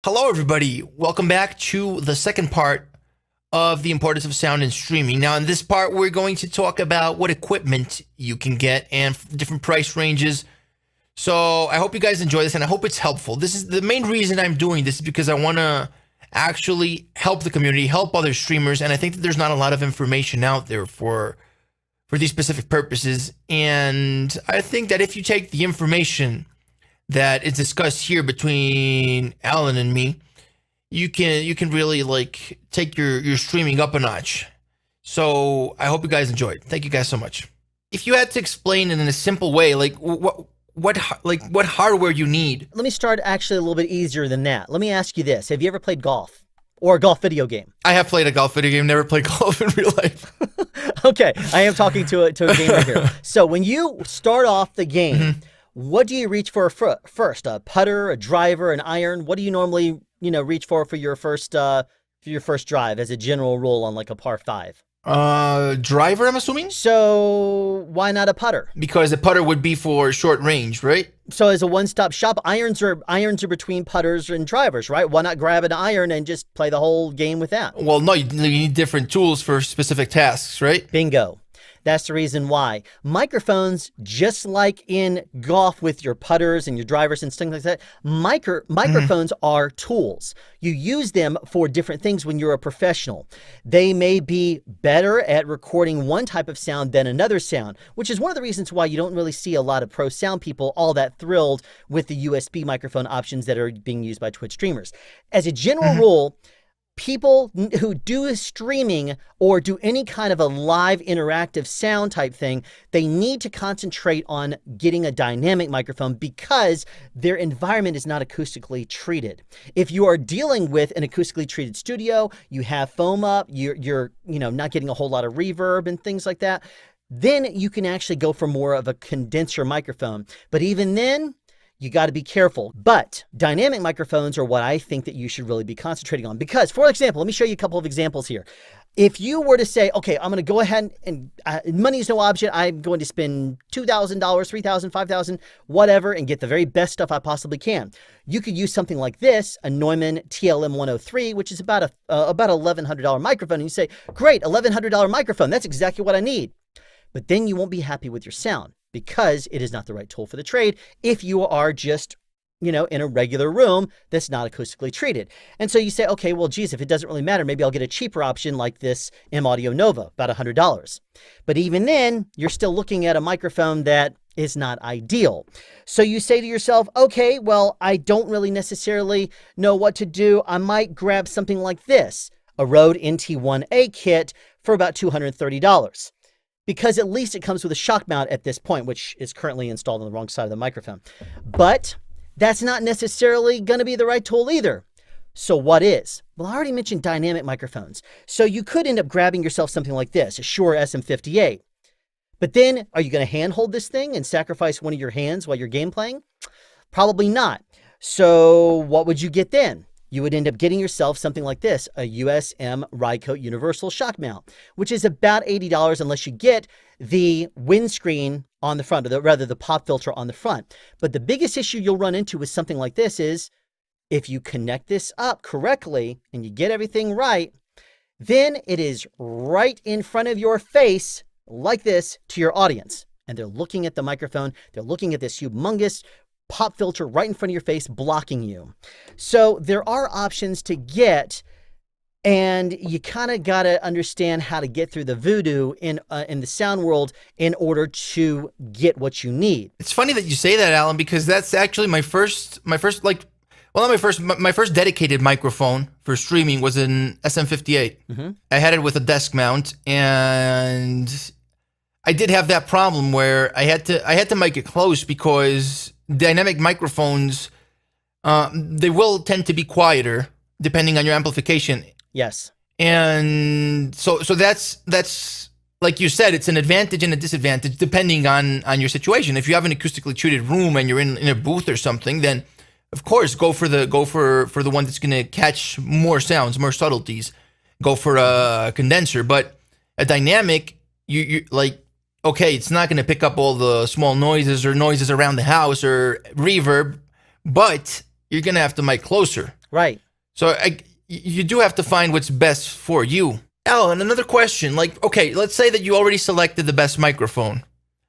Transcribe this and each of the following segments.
Hello, everybody. Welcome back to the second part of the importance of sound in streaming. Now, in this part, we're going to talk about what equipment you can get and different price ranges. So I hope you guys enjoy this and I hope it's helpful. This is the main reason I'm doing this is because I want to actually help the community, help other streamers. And I think that there's not a lot of information out there for these specific purposes. And I think that if you take the information that is discussed here between Alan and me, you can really like take your streaming up a notch. So I hope you guys enjoyed. Thank you guys so much. If you had to explain it in a simple way, like what hardware you need. Let me start actually a little bit easier than that. Let me ask you this. Have you ever played golf or a golf video game? I have played a golf video game, never played golf in real life. Okay, I am talking to a gamer here. So when you start off the game, what do you reach for first? A putter, a driver, an iron? What do you normally, reach for your first drive as a general rule on like a par 5? Driver, I'm assuming? So why not a putter? Because the putter would be for short range, right? So as a one-stop shop, irons are between putters and drivers, right? Why not grab an iron and just play the whole game with that? Well, no, you need different tools for specific tasks, right? Bingo. That's the reason why. Microphones, just like in golf with your putters and your drivers and things like that, microphones are tools. You use them for different things when you're a professional. They may be better at recording one type of sound than another sound, which is one of the reasons why you don't really see a lot of pro sound people all that thrilled with the USB microphone options that are being used by Twitch streamers. As a general rule, people who do streaming or do any kind of a live interactive sound type thing, they need to concentrate on getting a dynamic microphone because their environment is not acoustically treated. If you are dealing with an acoustically treated studio, you have foam up, you're not getting a whole lot of reverb and things like that, then you can actually go for more of a condenser microphone. But even then, you got to be careful. But dynamic microphones are what I think that you should really be concentrating on. Because, for example, let me show you a couple of examples here. If you were to say, okay, I'm going to go ahead and money is no object. I'm going to spend $2,000, $3,000, $5,000, whatever, and get the very best stuff I possibly can. You could use something like this, a Neumann TLM 103, which is about $1,100 microphone. And you say, great, $1,100 microphone. That's exactly what I need. But then you won't be happy with your sound, because it is not the right tool for the trade if you are just, in a regular room that's not acoustically treated. And so you say, okay, well, geez, if it doesn't really matter, maybe I'll get a cheaper option like this M Audio Nova, about $100. But even then, you're still looking at a microphone that is not ideal. So you say to yourself, okay, well, I don't really necessarily know what to do. I might grab something like this, a Rode NT1A kit for about $230. Because at least it comes with a shock mount at this point, which is currently installed on the wrong side of the microphone. But that's not necessarily going to be the right tool either. So what is? Well, I already mentioned dynamic microphones. So you could end up grabbing yourself something like this, a Shure SM58. But then, are you going to handhold this thing and sacrifice one of your hands while you're game playing? Probably not. So what would you get then? You would end up getting yourself something like this, a USM Rycote Universal Shock Mount, which is about $80 unless you get the windscreen on the front, or rather the pop filter on the front. But the biggest issue you'll run into with something like this is if you connect this up correctly and you get everything right, then it is right in front of your face like this to your audience. And they're looking at the microphone. They're looking at this humongous pop filter right in front of your face, blocking you. So there are options to get, and you kind of got to understand how to get through the voodoo in the sound world in order to get what you need. It's funny that you say that, Alan, because that's actually my first dedicated microphone for streaming was an SM58. I had it with a desk mount, and I did have that problem where I had to mic it close because dynamic microphones, they will tend to be quieter depending on your amplification. Yes. And so that's like you said, it's an advantage and a disadvantage depending on your situation. If you have an acoustically treated room and you're in a booth or something, then of course go for the one that's going to catch more sounds, more subtleties. Go for a condenser, but a dynamic, you like, okay, it's not going to pick up all the small noises or noises around the house or reverb, but you're going to have to mic closer. Right. So you do have to find what's best for you. Alan, another question. Like, okay, let's say that you already selected the best microphone,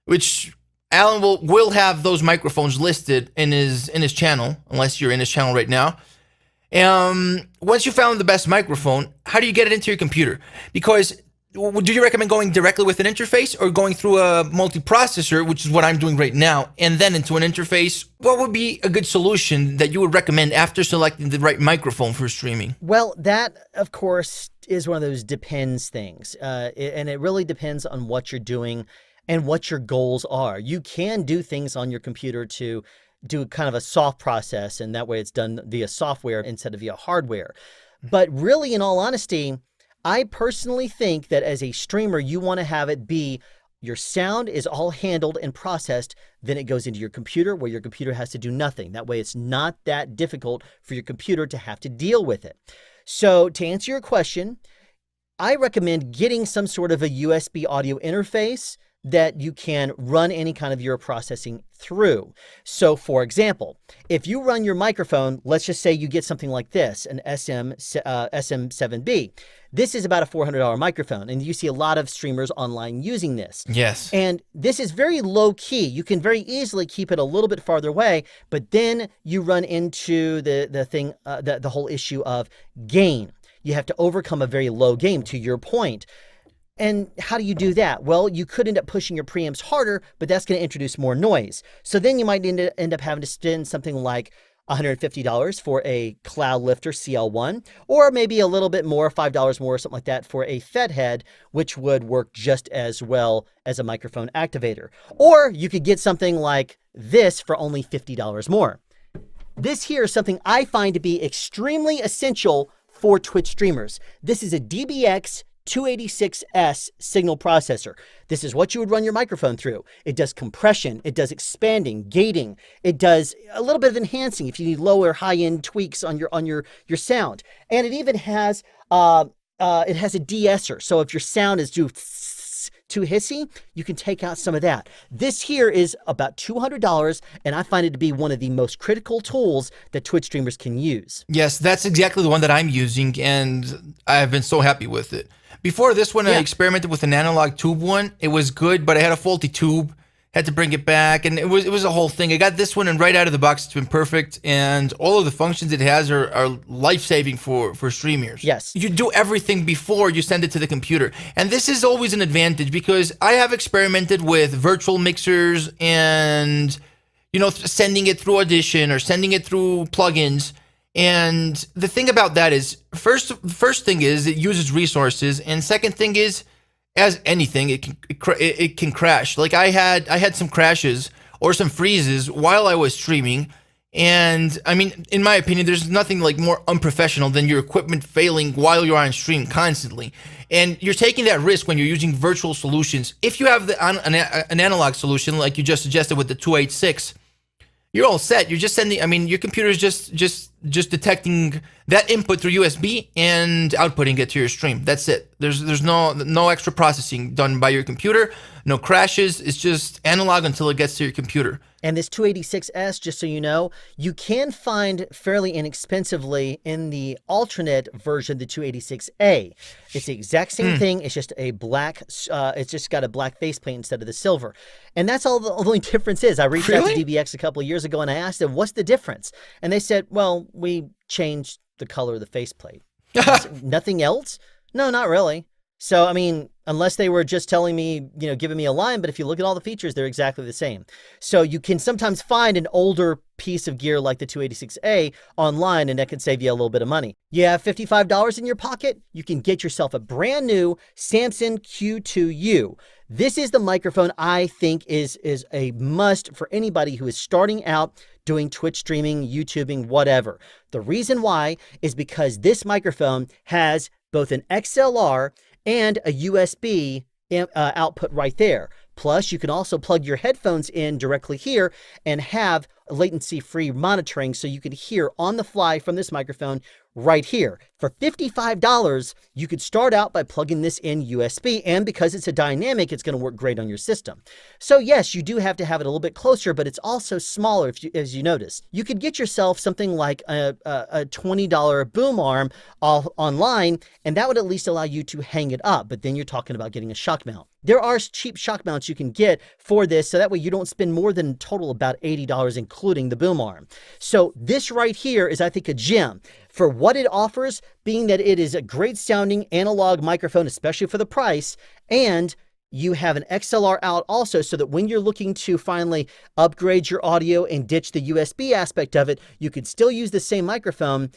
which Alan will have those microphones listed in his channel, unless you're in his channel right now. Once you found the best microphone, how do you get it into your computer? Because do you recommend going directly with an interface or going through a multiprocessor, which is what I'm doing right now, and then into an interface? What would be a good solution that you would recommend after selecting the right microphone for streaming? Well, that, of course, is one of those depends things. And it really depends on what you're doing and what your goals are. You can do things on your computer to do kind of a soft process, and that way it's done via software instead of via hardware. But really, in all honesty, I personally think that as a streamer, you want to have it be your sound is all handled and processed, then it goes into your computer where your computer has to do nothing. That way it's not that difficult for your computer to have to deal with it. So to answer your question, I recommend getting some sort of a USB audio interface that you can run any kind of your processing through. So for example, if you run your microphone, let's just say you get something like this, an SM7B. This is about a $400 microphone, and you see a lot of streamers online using this. Yes. And this is very low key. You can very easily keep it a little bit farther away, but then you run into the whole issue of gain. You have to overcome a very low gain, to your point. And how do you do that? Well, you could end up pushing your preamps harder, but that's going to introduce more noise. So then you might end up having to spend something like $150 for a Cloud Lifter CL1, or maybe a little bit more, $5 more, or something like that, for a Fed head, which would work just as well as a microphone activator. Or you could get something like this for only $50 more. This here is something I find to be extremely essential for Twitch streamers. This is a DBX 286S signal processor. This is what you would run your microphone through. It does compression, it does expanding, gating, it does a little bit of enhancing if you need low or high-end tweaks on your sound. And it even has a de-esser. So if your sound is too hissy, you can take out some of that. This here is about $200, and I find it to be one of the most critical tools that Twitch streamers can use. Yes, that's exactly the one that I'm using, and I've been so happy with it. Before this one, I experimented with an analog tube one. It was good, but I had a faulty tube. Had to bring it back, and it was a whole thing. I got this one, and right out of the box, it's been perfect, and all of the functions it has are life-saving for streamers. Yes. You do everything before you send it to the computer, and this is always an advantage because I have experimented with virtual mixers and, you know, sending it through Audition or sending it through plugins. And the thing about that is, first thing is it uses resources, and second thing is, as anything, it can crash. Like I had some crashes or some freezes while I was streaming, and I mean, in my opinion, there's nothing like more unprofessional than your equipment failing while you're on stream constantly. And you're taking that risk when you're using virtual solutions. If you have an analog solution like you just suggested with the 286. You're all set. You're just sending. I mean, your computer is just detecting that input through USB and outputting it to your stream. That's it. There's no extra processing done by your computer. No crashes. It's just analog until it gets to your computer. And this 286S, just so you know, you can find fairly inexpensively in the alternate version, the 286A. It's the exact same thing. It's just a black. It's just got a black faceplate instead of the silver, and that's all the only difference is. I reached out to DBX a couple of years ago and I asked them, "What's the difference?" And they said, "Well, we changed the color of the faceplate." Nothing else? No, not really. So, I mean, unless they were just telling me, you know, giving me a line, but if you look at all the features, they're exactly the same. So you can sometimes find an older piece of gear like the 286A online, and that could save you a little bit of money. You have $55 in your pocket, you can get yourself a brand new Samson Q2U. This is the microphone I think is a must for anybody who is starting out doing Twitch streaming, YouTubing, whatever. The reason why is because this microphone has both an XLR and a USB output right there. Plus, you can also plug your headphones in directly here and have latency-free monitoring so you can hear on the fly from this microphone right here. For $55, you could start out by plugging this in USB, and because it's a dynamic, it's going to work great on your system. So yes, you do have to have it a little bit closer, but it's also smaller as you notice. You could get yourself something like a $20 boom arm online, and that would at least allow you to hang it up, but then you're talking about getting a shock mount. There are cheap shock mounts you can get for this, so that way you don't spend more than total about $80, including the boom arm. So this right here is, I think, a gem for what it offers, being that it is a great sounding analog microphone, especially for the price, and you have an XLR out also, so that when you're looking to finally upgrade your audio and ditch the USB aspect of it, you could still use the same microphone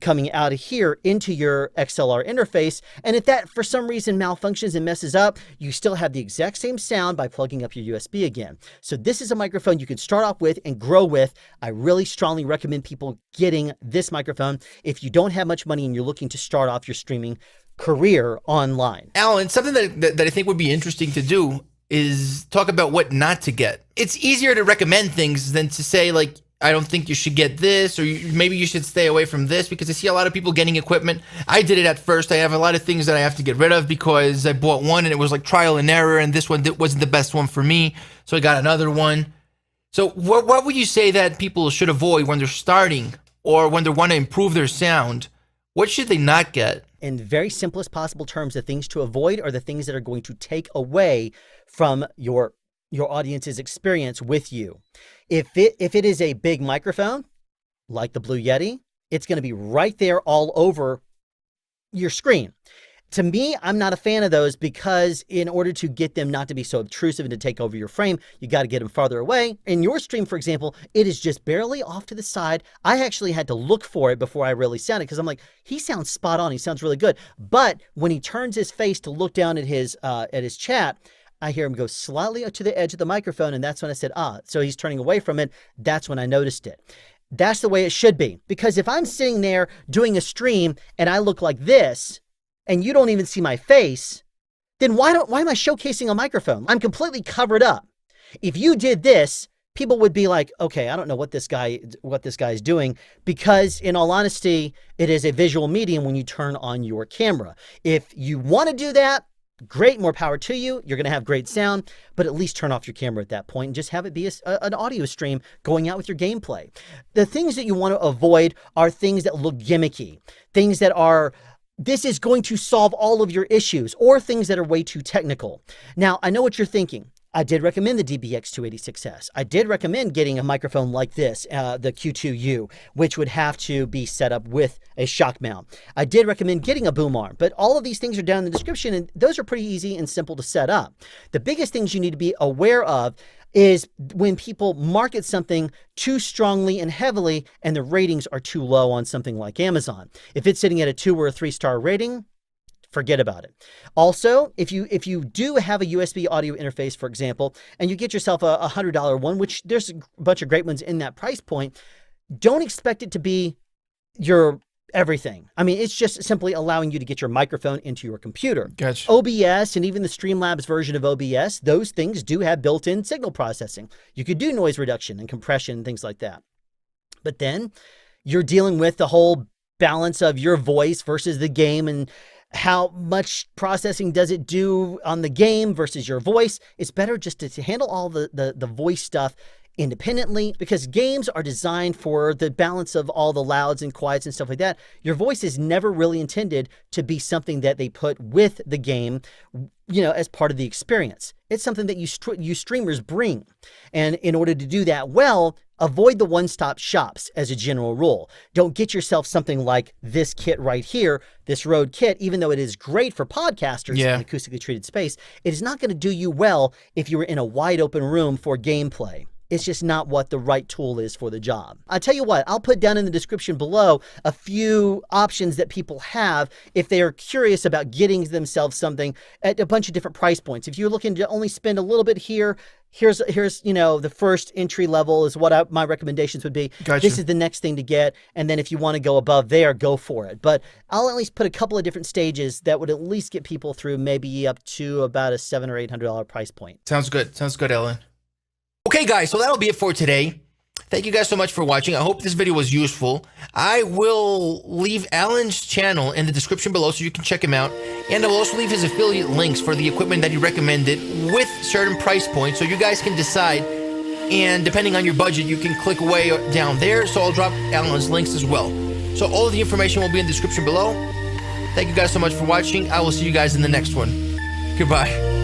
coming out of here into your XLR interface. And if that for some reason malfunctions and messes up, you still have the exact same sound by plugging up your USB again. So this is a microphone you can start off with and grow with. I really strongly recommend people getting this microphone if you don't have much money and you're looking to start off your streaming career online. Alan, something that I think would be interesting to do is talk about what not to get. It's easier to recommend things than to say, like, I don't think you should get this, or maybe you should stay away from this, because I see a lot of people getting equipment. I did it at first. I have a lot of things that I have to get rid of because I bought one and it was like trial and error, and this one wasn't the best one for me, so I got another one. So what would you say that people should avoid when they're starting or when they want to improve their sound? What should they not get? In very simplest possible terms, the things to avoid are the things that are going to take away from your audience's experience with you. If it is a big microphone, like the Blue Yeti, it's going to be right there all over your screen. To me, I'm not a fan of those, because in order to get them not to be so obtrusive and to take over your frame, you got to get them farther away. In your stream, for example, it is just barely off to the side. I actually had to look for it before I really sounded, because I'm like, he sounds spot on. He sounds really good. But when he turns his face to look down at his chat, I hear him go slightly to the edge of the microphone, and that's when I said, so he's turning away from it. That's when I noticed it. That's the way it should be, because if I'm sitting there doing a stream and I look like this, and you don't even see my face, then why am I showcasing a microphone? I'm completely covered up. If you did this, people would be like, okay, I don't know what this guy is doing, because in all honesty, it is a visual medium when you turn on your camera. If you want to do that, great, more power to you. You're going to have great sound, but at least turn off your camera at that point and just have it be an audio stream going out with your gameplay. The things that you want to avoid are things that look gimmicky, things that are, this is going to solve all of your issues, or things that are way too technical. Now, I know what you're thinking. I did recommend the DBX286S. I did recommend getting a microphone like this, the Q2U, which would have to be set up with a shock mount. I did recommend getting a boom arm, but all of these things are down in the description, and those are pretty easy and simple to set up. The biggest things you need to be aware of is when people market something too strongly and heavily and the ratings are too low on something like Amazon. If it's sitting at a 2 or a 3-star rating, forget about it. Also, if you do have a USB audio interface, for example, and you get yourself a $100 one, which there's a bunch of great ones in that price point, don't expect it to be your everything. I mean, it's just simply allowing you to get your microphone into your computer. Gotcha. OBS and even the Streamlabs version of OBS, those things do have built-in signal processing. You could do noise reduction and compression and things like that. But then you're dealing with the whole balance of your voice versus the game, and how much processing does it do on the game versus your voice. It's better just to handle all the voice stuff independently, because games are designed for the balance of all the louds and quiets and stuff like that. Your voice is never really intended to be something that they put with the game, as part of the experience. It's something that you streamers bring. And in order to do that well, avoid the one-stop shops as a general rule. Don't get yourself something like this kit right here, this Rode kit. Even though it is great for podcasters in an acoustically treated space, it is not going to do you well if you were in a wide open room for gameplay. It's just not what the right tool is for the job. I'll tell you what, I'll put down in the description below a few options that people have if they are curious about getting themselves something at a bunch of different price points. If you're looking to only spend a little bit here, here's the first entry level is what my recommendations would be. Gotcha. This is the next thing to get. And then if you want to go above there, go for it. But I'll at least put a couple of different stages that would at least get people through maybe up to about a $700 or $800 price point. Sounds good. Sounds good, Ellen. Okay, guys, so that'll be it for today. Thank you guys so much for watching. I hope this video was useful. I will leave Alan's channel in the description below so you can check him out. And I will also leave his affiliate links for the equipment that he recommended with certain price points so you guys can decide. And depending on your budget, you can click away down there. So I'll drop Alan's links as well. So all of the information will be in the description below. Thank you guys so much for watching. I will see you guys in the next one. Goodbye.